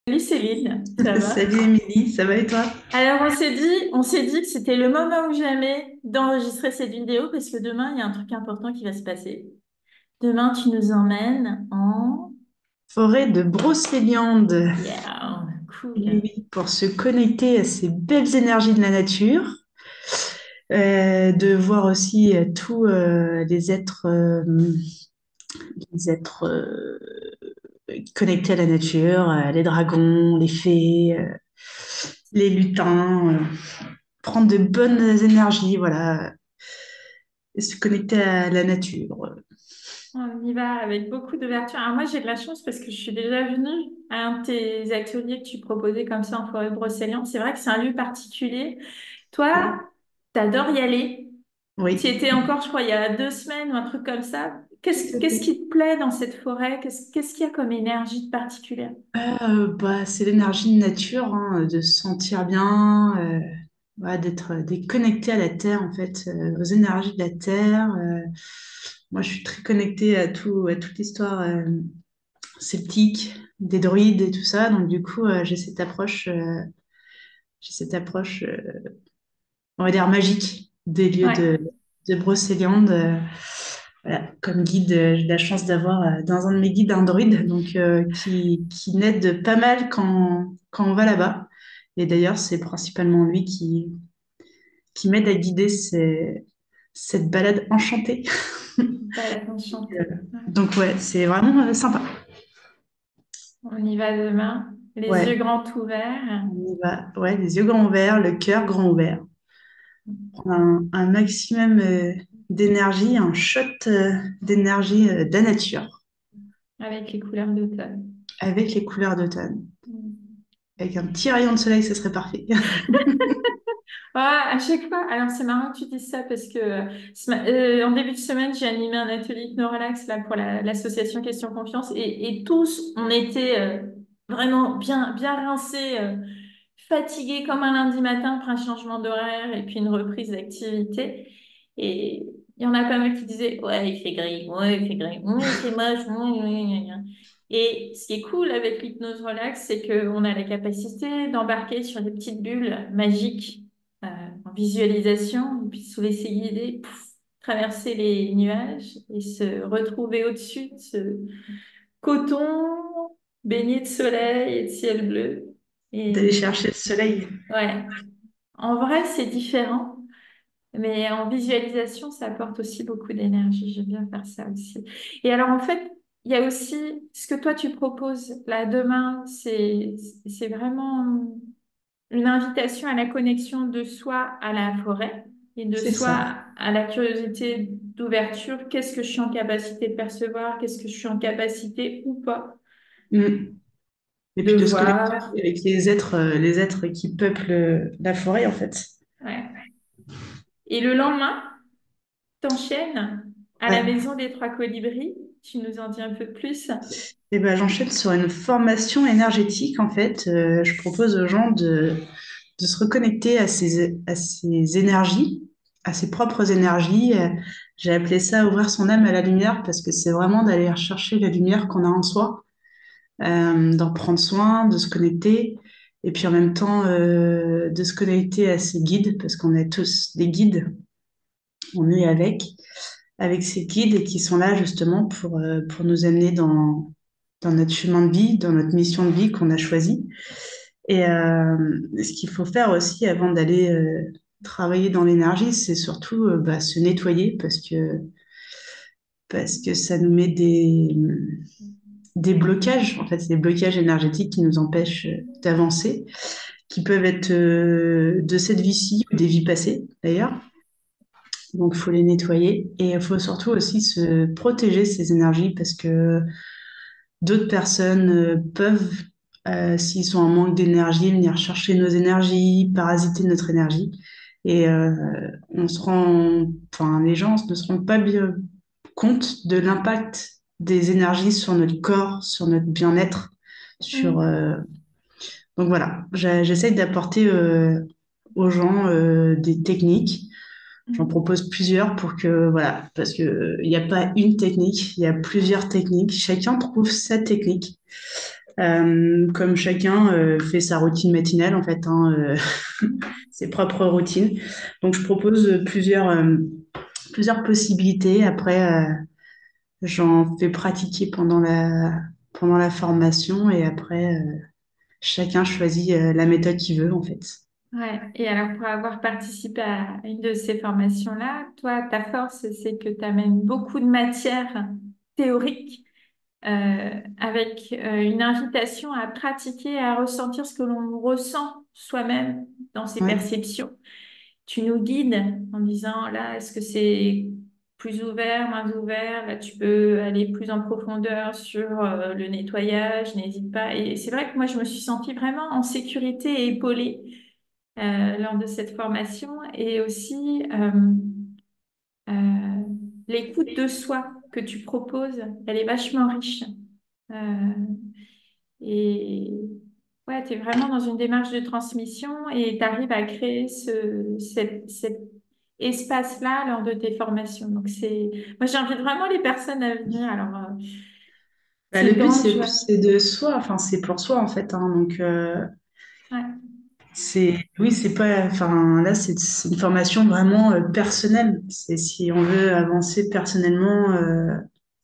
Salut Céline, ça va? Salut Émilie, ça va et toi? Alors on s'est dit que c'était le moment ou jamais d'enregistrer cette vidéo parce que demain il y a un truc important qui va se passer. Demain tu nous emmènes en... Forêt de Brocéliande, Yeah, oui, cool. oui, pour se connecter à ces belles énergies de la nature, de voir aussi tous les êtres connectés à la nature, les dragons, les fées, les lutins, prendre de bonnes énergies, voilà, et se connecter à la nature. On y va avec beaucoup d'ouverture. Alors moi j'ai de la chance parce que je suis déjà venue à un de tes ateliers que tu proposais comme ça en forêt brocéliande. C'est vrai que c'est un lieu particulier. Toi, t'adores y aller. Tu Oui, étais encore, je crois, il y a 2 semaines ou un truc comme ça. tout Qu'est-ce à qu'est-ce fait. qui te plaît dans cette forêt? Qu'est-ce qu'il y a comme énergie de particulière? Bah, c'est l'énergie de nature, hein, de se sentir bien, ouais, d'être connecté à la terre, en fait, aux énergies de la terre. Moi, je suis très connectée à toute l'histoire celtique, des druides et tout ça. Donc, du coup, j'ai cette approche, on va dire, magique des lieux Ouais. de Brocéliande. Voilà, comme guide, j'ai la chance d'avoir dans un de mes guides un druide donc, qui m'aide pas mal quand on va là-bas. Et d'ailleurs, c'est principalement lui qui m'aide à guider cette balade enchantée. Balade Euh, enchantée. Ouais. Donc ouais, c'est vraiment sympa. On y va demain, les yeux Ouais, grands ouverts. on y va. Ouais, les yeux grands ouverts, le cœur grand ouvert. Prendre un maximum d'énergie, un shot d'énergie de la nature Avec les couleurs d'automne. avec les couleurs d'automne. Mm. Avec un petit rayon de soleil, ce serait parfait. Ah, à chaque fois, alors c'est marrant que tu dises ça parce que en début de semaine, j'ai animé un atelier hypno-relax là, pour l'association Question Confiance et tous, on était vraiment bien, bien rincés, fatigués comme un lundi matin après un changement d'horaire et puis une reprise d'activité. Et il y en a pas mal qui disaient, ouais, il fait gris, ouais, il fait gris, ouais, il fait moche, ouais, ouais, ouais, ouais. Et ce qui est cool avec l'hypnose relax, c'est qu'on a la capacité d'embarquer sur des petites bulles magiques euh, en visualisation, et puis se laisser guider, pouf, traverser les nuages et se retrouver au-dessus de ce coton baigné de soleil et de ciel bleu. D'aller Et chercher le soleil. ouais, en vrai, c'est différent. Mais en visualisation, ça apporte aussi beaucoup d'énergie. J'aime bien faire ça aussi. Et alors, en fait, il y a aussi ce que toi tu proposes là demain, c'est vraiment une invitation à la connexion de soi à la forêt et de C'est soi ça. à la curiosité d'ouverture. Qu'est-ce que je suis en capacité de percevoir? Qu'est-ce que je suis en capacité ou pas Mm. Et de puis de se connecter voir? avec les êtres qui peuplent la forêt, en fait. Ouais. Et le lendemain, t'enchaînes à la Ouais. maison des trois colibris. Tu nous en dis un peu plus? Et ben, j'enchaîne sur une formation énergétique, en fait. Je propose aux gens de se reconnecter à ces énergies, à ses propres énergies. J'ai appelé ça ouvrir son âme à la lumière parce que c'est vraiment d'aller chercher la lumière qu'on a en soi, d'en prendre soin, de se connecter. Et puis en même temps, de se connecter à ses guides, parce qu'on est tous des guides, on est avec ces guides qui sont là justement pour nous amener dans notre chemin de vie, dans notre mission de vie qu'on a choisi. Et ce qu'il faut faire aussi avant d'aller travailler dans l'énergie, c'est surtout bah, se nettoyer parce que ça nous met des blocages, en fait, des blocages énergétiques qui nous empêchent d'avancer, qui peuvent être de cette vie-ci ou des vies passées d'ailleurs. Donc, il faut les nettoyer et il faut surtout aussi se protéger ces énergies parce que d'autres personnes peuvent, s'ils sont en manque d'énergie, venir chercher nos énergies, parasiter notre énergie. Et enfin, les gens ne se rendent pas bien compte de l'impact des énergies sur notre corps, sur notre bien-être, sur. Mm. Donc voilà, j'essaye d'apporter aux gens des techniques. J'en Mm. propose plusieurs pour que, voilà, parce que il n'y a pas une technique, il y a plusieurs techniques. Chacun trouve sa technique Comme chacun fait sa routine matinale, en fait, hein, ses propres routines. Donc, je propose plusieurs possibilités. Après, j'en fais pratiquer pendant la formation et après, chacun choisit la méthode qu'il veut, en fait. Ouais. Et alors, pour avoir participé à une de ces formations-là, toi, ta force, c'est que tu amènes beaucoup de matière théorique avec une invitation à pratiquer, à ressentir ce que l'on ressent soi-même dans ses Ouais, perceptions. Tu nous guides en disant, là, est-ce que c'est plus ouvert, moins ouvert? Là, tu peux aller plus en profondeur sur le nettoyage, n'hésite pas. Et c'est vrai que moi, je me suis sentie vraiment en sécurité et épaulée lors de cette formation et aussi euh, l'écoute de soi que tu proposes, elle est vachement riche. Euh, et ouais, tu es vraiment dans une démarche de transmission et tu arrives à créer cet espace-là lors de tes formations. Donc, moi, j'invite vraiment les personnes à venir. Alors, bah, c'est le une but, grande joie. c'est de soi, enfin, c'est pour soi, en fait, hein. Donc, Ouais, oui, c'est pas, enfin, là, c'est une formation vraiment personnelle. C'est si on veut avancer personnellement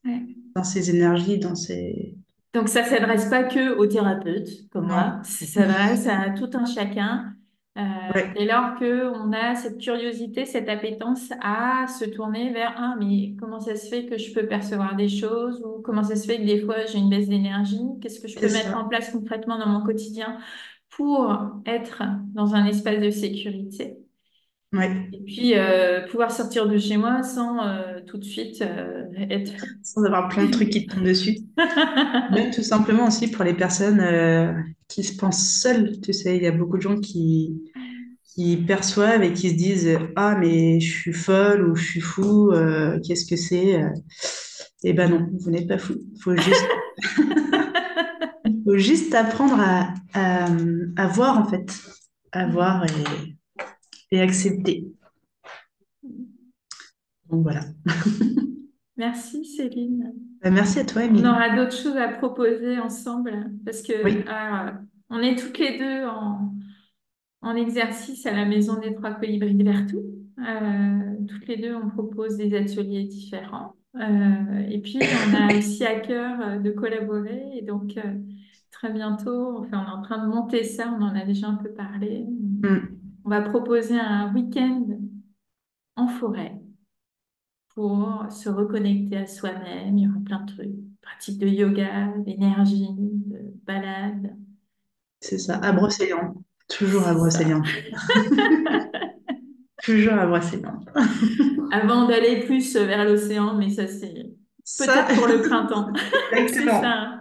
ouais. dans ses énergies, dans ses... Donc, ça s'adresse pas que aux thérapeutes comme moi, Non. ça s'adresse à tout un chacun. Ouais, Dès lors que on a cette curiosité, cette appétence à se tourner vers ah mais comment ça se fait que je peux percevoir des choses ou comment ça se fait que des fois j'ai une baisse d'énergie, qu'est-ce que je c'est peux mettre ça. en place concrètement dans mon quotidien pour être dans un espace de sécurité Ouais. et puis pouvoir sortir de chez moi sans tout de suite être Sans avoir plein de trucs qui te tombent dessus. Même tout simplement aussi pour les personnes qui se pensent seules. Tu sais, il y a beaucoup de gens qui perçoivent et qui se disent ah, mais je suis folle ou je suis fou, qu'est-ce que c'est? Eh ben non, vous n'êtes pas fou. Faut juste apprendre à voir, en fait. À voir et accepter. Donc voilà. Merci Céline. Merci à toi, On Émilie. aura d'autres choses à proposer ensemble parce que Oui, on est toutes les deux en exercice à la Maison des Trois Colibris de Vertou. Toutes les deux, on propose des ateliers différents. Et puis, on a aussi à cœur de collaborer. Et donc, très bientôt, enfin, on est en train de monter ça, on en a déjà un peu parlé. mm, On va proposer un week-end en forêt pour se reconnecter à soi-même. Il y aura plein de trucs, pratiques de yoga, d'énergie, de balade. c'est ça. À Brocéliande. Toujours à C'est ça. Brocéliande. Toujours à Brocéliande. Avant d'aller plus vers l'océan, mais ça, c'est Ça, peut-être pour le printemps. C'est exactement. ça.